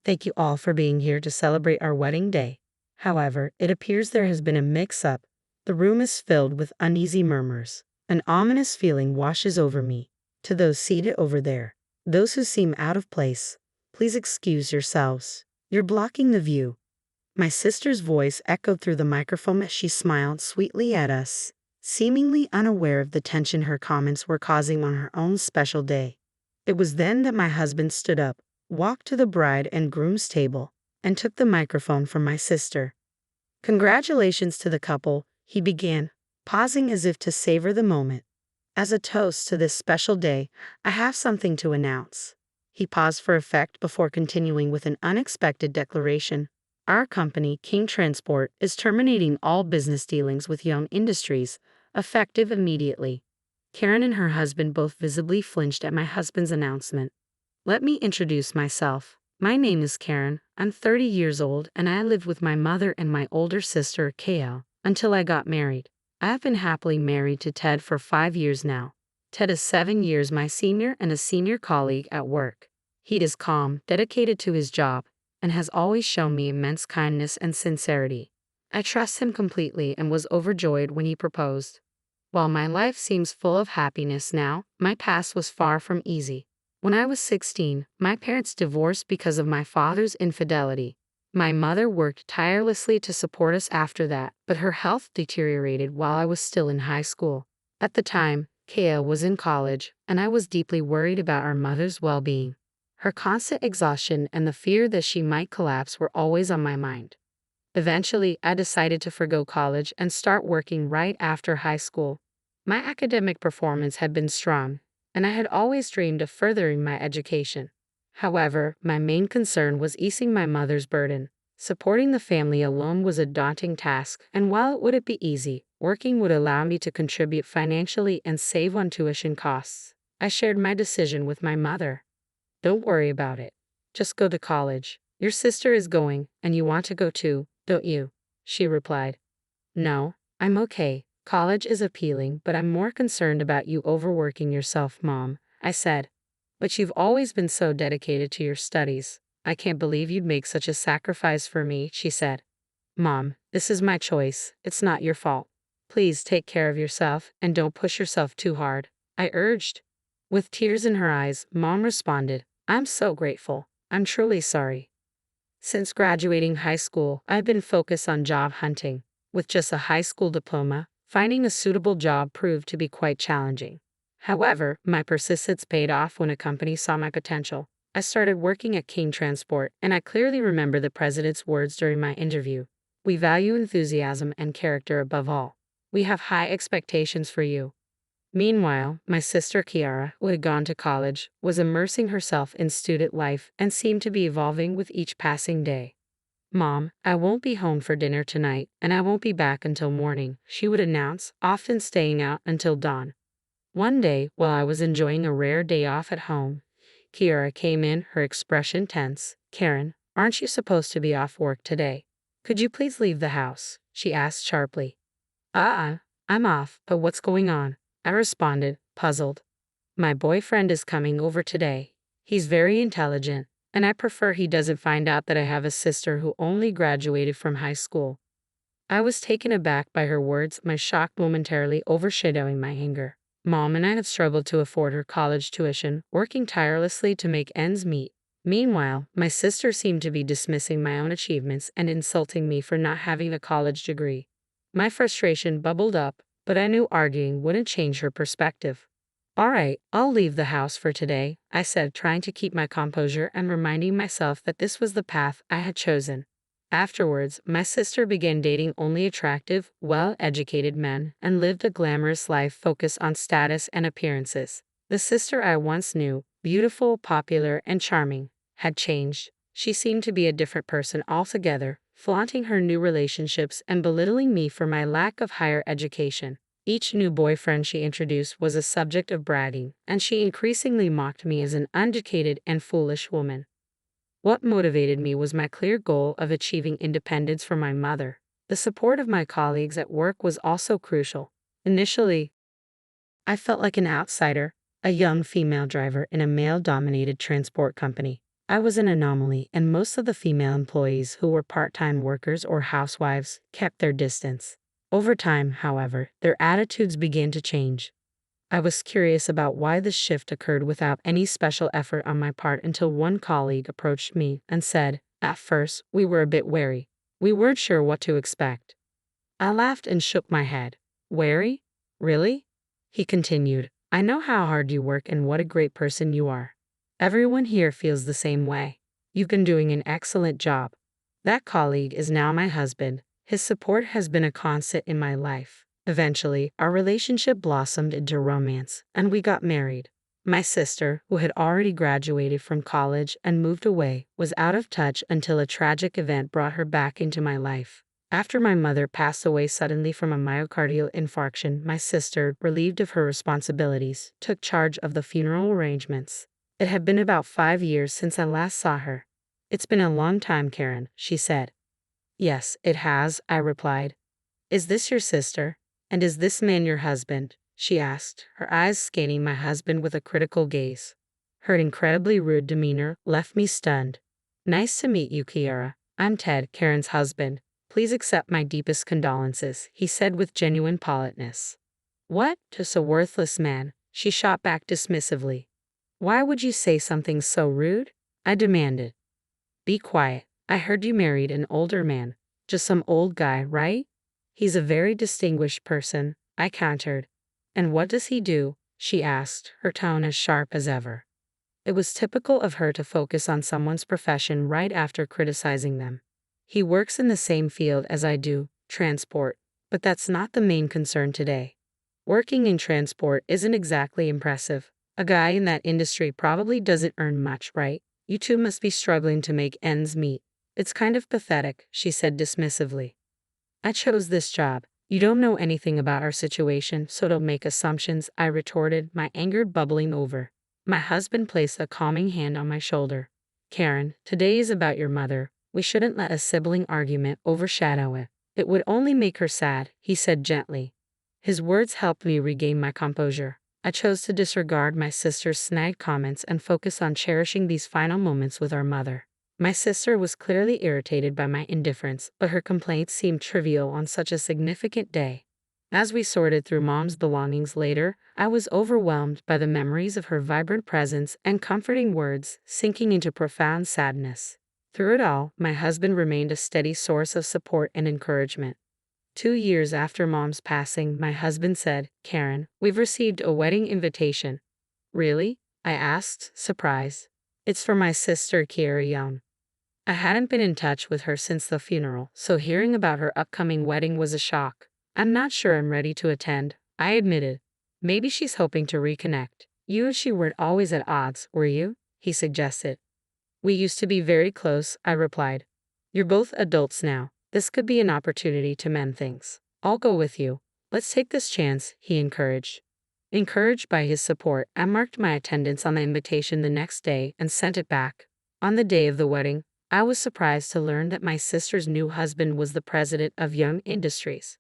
Thank you all for being here to celebrate our wedding day. However, it appears there has been a mix-up. The room is filled with uneasy murmurs. An ominous feeling washes over me. To those seated over there, those who seem out of place, please excuse yourselves. You're blocking the view. My sister's voice echoed through the microphone as she smiled sweetly at us, seemingly unaware of the tension her comments were causing on her own special day. It was then that my husband stood up, walked to the bride and groom's table, and took the microphone from my sister. Congratulations to the couple, he began, pausing as if to savor the moment. As a toast to this special day, I have something to announce. He paused for effect before continuing with an unexpected declaration. Our company, King Transport, is terminating all business dealings with Young Industries, effective immediately. Karen and her husband both visibly flinched at my husband's announcement. Let me introduce myself. My name is Karen. I'm 30 years old and I lived with my mother and my older sister, Kale, until I got married. I have been happily married to Ted for 5 years now. Ted is 7 years my senior and a senior colleague at work. He is calm, dedicated to his job, and has always shown me immense kindness and sincerity. I trust him completely and was overjoyed when he proposed. While my life seems full of happiness now, my past was far from easy. When I was 16, my parents divorced because of my father's infidelity. My mother worked tirelessly to support us after that, but her health deteriorated while I was still in high school. At the time, Kaya was in college, and I was deeply worried about our mother's well-being. Her constant exhaustion and the fear that she might collapse were always on my mind. Eventually, I decided to forgo college and start working right after high school. My academic performance had been strong, and I had always dreamed of furthering my education. However, my main concern was easing my mother's burden. Supporting the family alone was a daunting task, and while it wouldn't be easy, working would allow me to contribute financially and save on tuition costs. I shared my decision with my mother. Don't worry about it. Just go to college. Your sister is going, and you want to go too, don't you? She replied. No, I'm okay. College is appealing, but I'm more concerned about you overworking yourself, Mom, I said. But you've always been so dedicated to your studies. I can't believe you'd make such a sacrifice for me, she said. Mom, this is my choice. It's not your fault. Please take care of yourself and don't push yourself too hard, I urged. With tears in her eyes, Mom responded, I'm so grateful. I'm truly sorry. Since graduating high school, I've been focused on job hunting. With just a high school diploma, finding a suitable job proved to be quite challenging. However, my persistence paid off when a company saw my potential. I started working at King Transport, and I clearly remember the president's words during my interview. We value enthusiasm and character above all. We have high expectations for you. Meanwhile, my sister Kiara, who had gone to college, was immersing herself in student life and seemed to be evolving with each passing day. Mom, I won't be home for dinner tonight, and I won't be back until morning, she would announce, often staying out until dawn. One day, while I was enjoying a rare day off at home, Kiara came in, her expression tense. Karen, aren't you supposed to be off work today? Could you please leave the house? She asked sharply. I'm off, but what's going on? I responded, puzzled. My boyfriend is coming over today. He's very intelligent, and I prefer he doesn't find out that I have a sister who only graduated from high school. I was taken aback by her words, my shock momentarily overshadowing my anger. Mom and I had struggled to afford her college tuition, working tirelessly to make ends meet. Meanwhile, my sister seemed to be dismissing my own achievements and insulting me for not having a college degree. My frustration bubbled up, but I knew arguing wouldn't change her perspective. All right, I'll leave the house for today, I said, trying to keep my composure and reminding myself that this was the path I had chosen. Afterwards, my sister began dating only attractive, well-educated men and lived a glamorous life focused on status and appearances. The sister I once knew, beautiful, popular, and charming, had changed. She seemed to be a different person altogether, flaunting her new relationships and belittling me for my lack of higher education. Each new boyfriend she introduced was a subject of bragging, and she increasingly mocked me as an uneducated and foolish woman. What motivated me was my clear goal of achieving independence for my mother. The support of my colleagues at work was also crucial. Initially, I felt like an outsider, a young female driver in a male-dominated transport company. I was an anomaly, and most of the female employees who were part-time workers or housewives kept their distance. Over time, however, their attitudes began to change. I was curious about why this shift occurred without any special effort on my part until one colleague approached me and said, "At first, we were a bit wary. We weren't sure what to expect." I laughed and shook my head. "Wary? Really?" He continued, "I know how hard you work and what a great person you are. Everyone here feels the same way. You've been doing an excellent job." That colleague is now my husband. His support has been a constant in my life. Eventually, our relationship blossomed into romance, and we got married. My sister, who had already graduated from college and moved away, was out of touch until a tragic event brought her back into my life. After my mother passed away suddenly from a myocardial infarction, my sister, relieved of her responsibilities, took charge of the funeral arrangements. It had been about 5 years since I last saw her. "It's been a long time, Karen," she said. "Yes, it has," I replied. "Is this your sister? And is this man your husband?" she asked, her eyes scanning my husband with a critical gaze. Her incredibly rude demeanor left me stunned. "Nice to meet you, Kiara. I'm Ted, Karen's husband. Please accept my deepest condolences," he said with genuine politeness. "What? Just a worthless man," she shot back dismissively. "Why would you say something so rude?" I demanded. "Be quiet. I heard you married an older man. Just some old guy, right?" "He's a very distinguished person," I countered. "And what does he do?" she asked, her tone as sharp as ever. It was typical of her to focus on someone's profession right after criticizing them. "He works in the same field as I do, transport, but that's not the main concern today." Working in transport isn't exactly impressive. A guy in that industry probably doesn't earn much, right? You two must be struggling to make ends meet. "It's kind of pathetic," she said dismissively. "I chose this job. You don't know anything about our situation, so don't make assumptions," I retorted, my anger bubbling over. My husband placed a calming hand on my shoulder. "Karen, today is about your mother. We shouldn't let a sibling argument overshadow it. It would only make her sad," he said gently. His words helped me regain my composure. I chose to disregard my sister's snide comments and focus on cherishing these final moments with our mother. My sister was clearly irritated by my indifference, but her complaints seemed trivial on such a significant day. As we sorted through Mom's belongings later, I was overwhelmed by the memories of her vibrant presence and comforting words, sinking into profound sadness. Through it all, my husband remained a steady source of support and encouragement. 2 years after Mom's passing, my husband said, "Karen, we've received a wedding invitation." "Really?" I asked, surprised. "It's for my sister, Kiara Young." I hadn't been in touch with her since the funeral, so hearing about her upcoming wedding was a shock. "I'm not sure I'm ready to attend," I admitted. "Maybe she's hoping to reconnect." "You and she weren't always at odds, were you?" he suggested. "We used to be very close," I replied. "You're both adults now. This could be an opportunity to mend things." "I'll go with you. Let's take this chance," he encouraged. Encouraged by his support, I marked my attendance on the invitation the next day and sent it back. On the day of the wedding, I was surprised to learn that my sister's new husband was the president of Young Industries.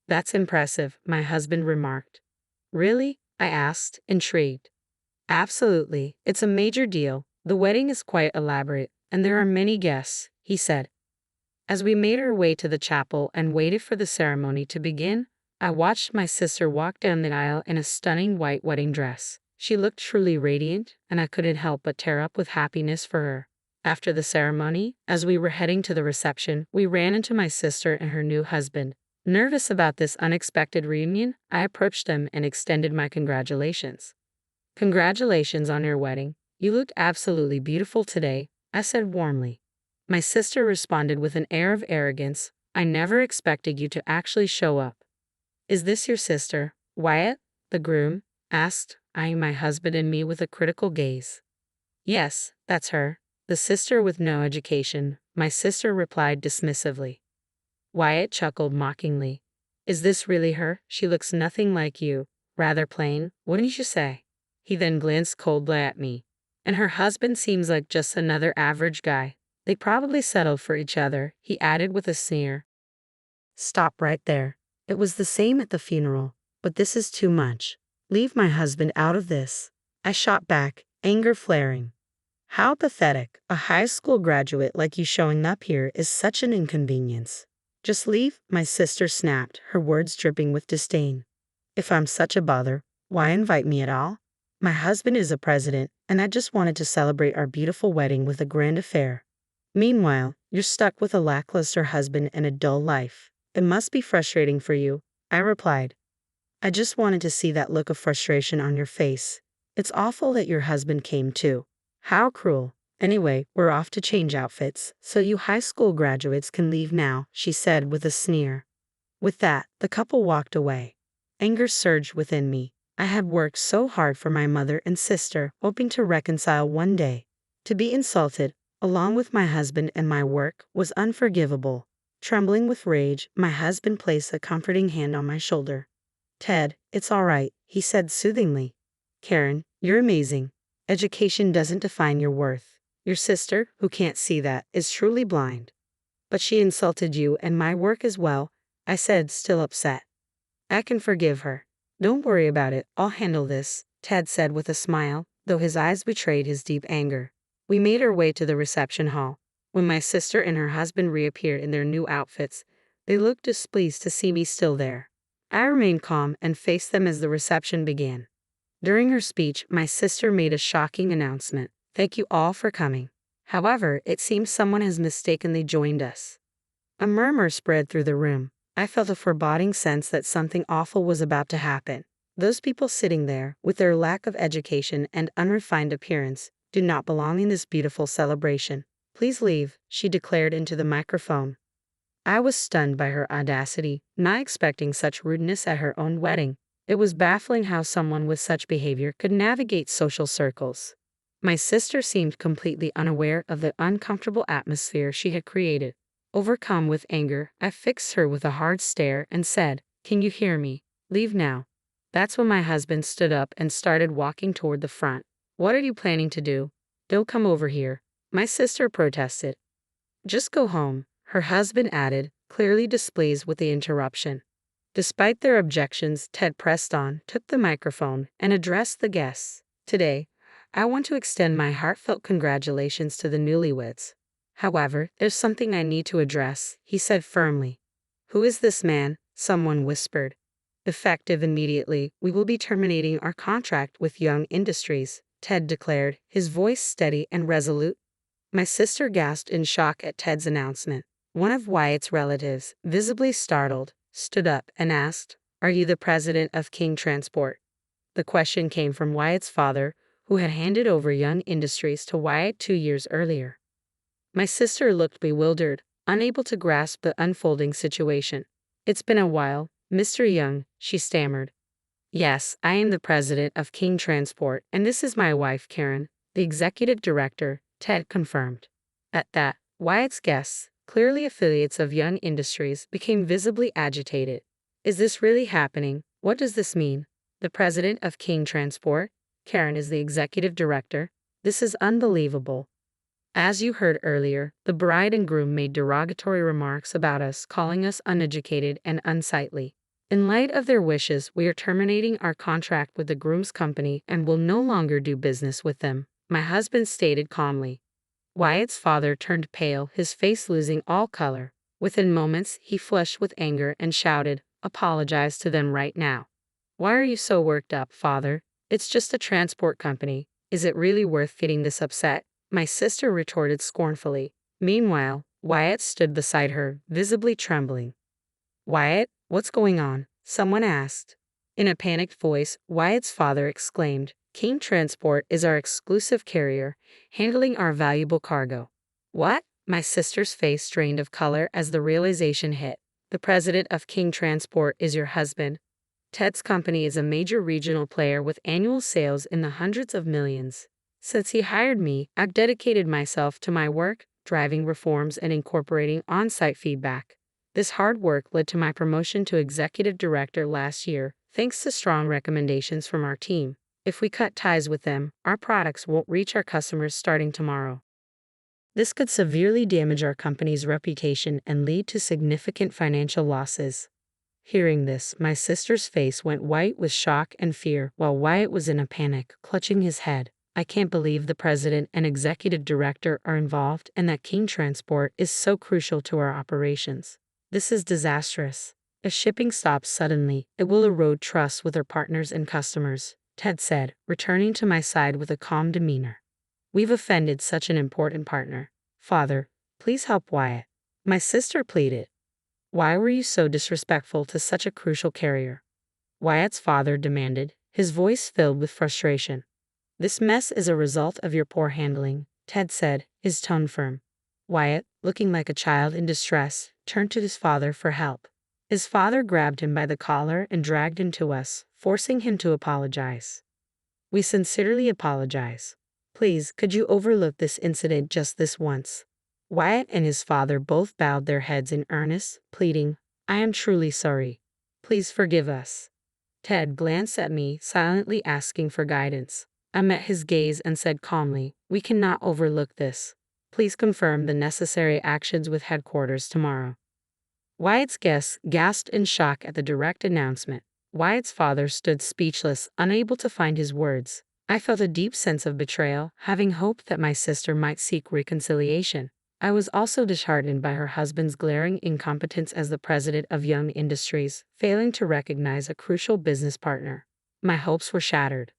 "That's impressive," my husband remarked. "Really?" I asked, intrigued. "Absolutely. It's a major deal. The wedding is quite elaborate, and there are many guests," he said. As we made our way to the chapel and waited for the ceremony to begin, I watched my sister walk down the aisle in a stunning white wedding dress. She looked truly radiant, and I couldn't help but tear up with happiness for her. After the ceremony, as we were heading to the reception, we ran into my sister and her new husband. Nervous about this unexpected reunion, I approached them and extended my congratulations. "Congratulations on your wedding. You look absolutely beautiful today," I said warmly. My sister responded with an air of arrogance. "I never expected you to actually show up." "Is this your sister, Wyatt, the groom?" asked, eyeing my husband and me with a critical gaze. "Yes, that's her. The sister with no education," my sister replied dismissively. Wyatt chuckled mockingly. "Is this really her? She looks nothing like you. Rather plain, wouldn't you say?" He then glanced coldly at me. "And her husband seems like just another average guy. They probably settled for each other," he added with a sneer. "Stop right there. It was the same at the funeral, but this is too much. Leave my husband out of this," I shot back, anger flaring. How pathetic. A high school graduate like you showing up here is such an inconvenience. Just leave, my sister snapped, her words dripping with disdain. If I'm such a bother, why invite me at all? My husband is a president, and I just wanted to celebrate our beautiful wedding with a grand affair. Meanwhile, you're stuck with a lackluster husband and a dull life. It must be frustrating for you, I replied. I just wanted to see that look of frustration on your face. It's awful that your husband came too. How cruel. Anyway, we're off to change outfits, so you high school graduates can leave now, she said with a sneer. With that, the couple walked away. Anger surged within me. I had worked so hard for my mother and sister, hoping to reconcile one day. To be insulted, along with my husband and my work, was unforgivable. Trembling with rage, my husband placed a comforting hand on my shoulder. Ted, it's all right, he said soothingly. Karen, you're amazing. Education doesn't define your worth. Your sister, who can't see that, is truly blind. But she insulted you and my work as well, I said, still upset. I can forgive her. Don't worry about it, I'll handle this, Ted said with a smile, though his eyes betrayed his deep anger. We made our way to the reception hall. When my sister and her husband reappeared in their new outfits, they looked displeased to see me still there. I remained calm and faced them as the reception began. During her speech, my sister made a shocking announcement. Thank you all for coming. However, it seems someone has mistakenly joined us. A murmur spread through the room. I felt a foreboding sense that something awful was about to happen. Those people sitting there, with their lack of education and unrefined appearance, do not belong in this beautiful celebration. Please leave, she declared into the microphone. I was stunned by her audacity, not expecting such rudeness at her own wedding. It was baffling how someone with such behavior could navigate social circles. My sister seemed completely unaware of the uncomfortable atmosphere she had created. Overcome with anger, I fixed her with a hard stare and said, "Can you hear me? Leave now." That's when my husband stood up and started walking toward the front. "What are you planning to do? Don't come over here," my sister protested. "Just go home," her husband added, clearly displeased with the interruption. Despite their objections, Ted pressed on, took the microphone, and addressed the guests. "Today, I want to extend my heartfelt congratulations to the newlyweds. However, there's something I need to address," he said firmly. "Who is this man?" someone whispered. "Effective immediately, we will be terminating our contract with Young Industries," Ted declared, his voice steady and resolute. My sister gasped in shock at Ted's announcement. One of Wyatt's relatives, visibly startled, stood up and asked, "Are you the president of King Transport?" The question came from Wyatt's father, who had handed over Young Industries to Wyatt 2 years earlier. My sister looked bewildered, unable to grasp the unfolding situation. "It's been a while, Mr. Young," she stammered. "Yes, I am the president of King Transport, and this is my wife, Karen, the executive director," Ted confirmed. At that, Wyatt's guests, clearly affiliates of Young Industries, became visibly agitated. "Is this really happening? What does this mean? The president of King Transport? Karen is the executive director? This is unbelievable." As you heard earlier, the bride and groom made derogatory remarks about us, calling us uneducated and unsightly. In light of their wishes, we are terminating our contract with the groom's company and will no longer do business with them, my husband stated calmly. Wyatt's father turned pale, his face losing all color. Within moments, he flushed with anger and shouted, "Apologize to them right now." "Why are you so worked up, father? It's just a transport company. Is it really worth getting this upset?" my sister retorted scornfully. Meanwhile, Wyatt stood beside her, visibly trembling. "Wyatt, what's going on?" someone asked. In a panicked voice, Wyatt's father exclaimed, "King Transport is our exclusive carrier, handling our valuable cargo." "What?" My sister's face drained of color as the realization hit. "The president of King Transport is your husband. Ted's company is a major regional player with annual sales in the hundreds of millions. Since he hired me, I've dedicated myself to my work, driving reforms and incorporating on-site feedback. This hard work led to my promotion to executive director last year, thanks to strong recommendations from our team. If we cut ties with them, our products won't reach our customers starting tomorrow. This could severely damage our company's reputation and lead to significant financial losses." Hearing this, my sister's face went white with shock and fear, while Wyatt was in a panic, clutching his head. I can't believe the president and executive director are involved and that King Transport is so crucial to our operations. This is disastrous. If shipping stops suddenly, it will erode trust with our partners and customers, Ted said, returning to my side with a calm demeanor. We've offended such an important partner. Father, please help Wyatt. My sister pleaded. Why were you so disrespectful to such a crucial carrier? Wyatt's father demanded, his voice filled with frustration. This mess is a result of your poor handling, Ted said, his tone firm. Wyatt, looking like a child in distress, turned to his father for help. His father grabbed him by the collar and dragged him to us, forcing him to apologize. We sincerely apologize. Please, could you overlook this incident just this once? Wyatt and his father both bowed their heads in earnest, pleading, I am truly sorry. Please forgive us. Ted glanced at me, silently asking for guidance. I met his gaze and said calmly, we cannot overlook this. Please confirm the necessary actions with headquarters tomorrow. Wyatt's guests gasped in shock at the direct announcement. Wyatt's father stood speechless, unable to find his words. I felt a deep sense of betrayal, having hoped that my sister might seek reconciliation. I was also disheartened by her husband's glaring incompetence as the president of Young Industries, failing to recognize a crucial business partner. My hopes were shattered.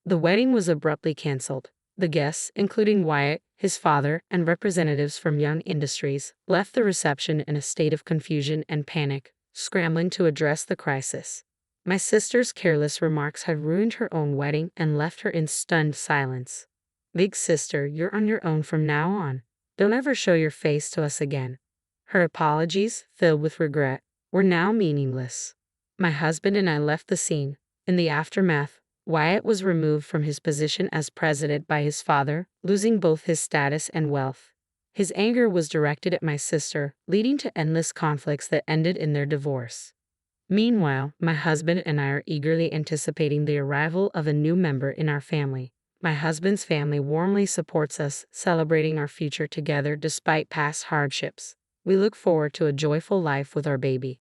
The wedding was abruptly canceled. The guests, including Wyatt, his father, and representatives from Young Industries, left the reception in a state of confusion and panic, scrambling to address the crisis. My sister's careless remarks had ruined her own wedding and left her in stunned silence. Big sister, you're on your own from now on. Don't ever show your face to us again. Her apologies, filled with regret, were now meaningless. My husband and I left the scene. In the aftermath, Wyatt was removed from his position as president by his father, losing both his status and wealth. His anger was directed at my sister, leading to endless conflicts that ended in their divorce. Meanwhile, my husband and I are eagerly anticipating the arrival of a new member in our family. My husband's family warmly supports us, celebrating our future together despite past hardships. We look forward to a joyful life with our baby.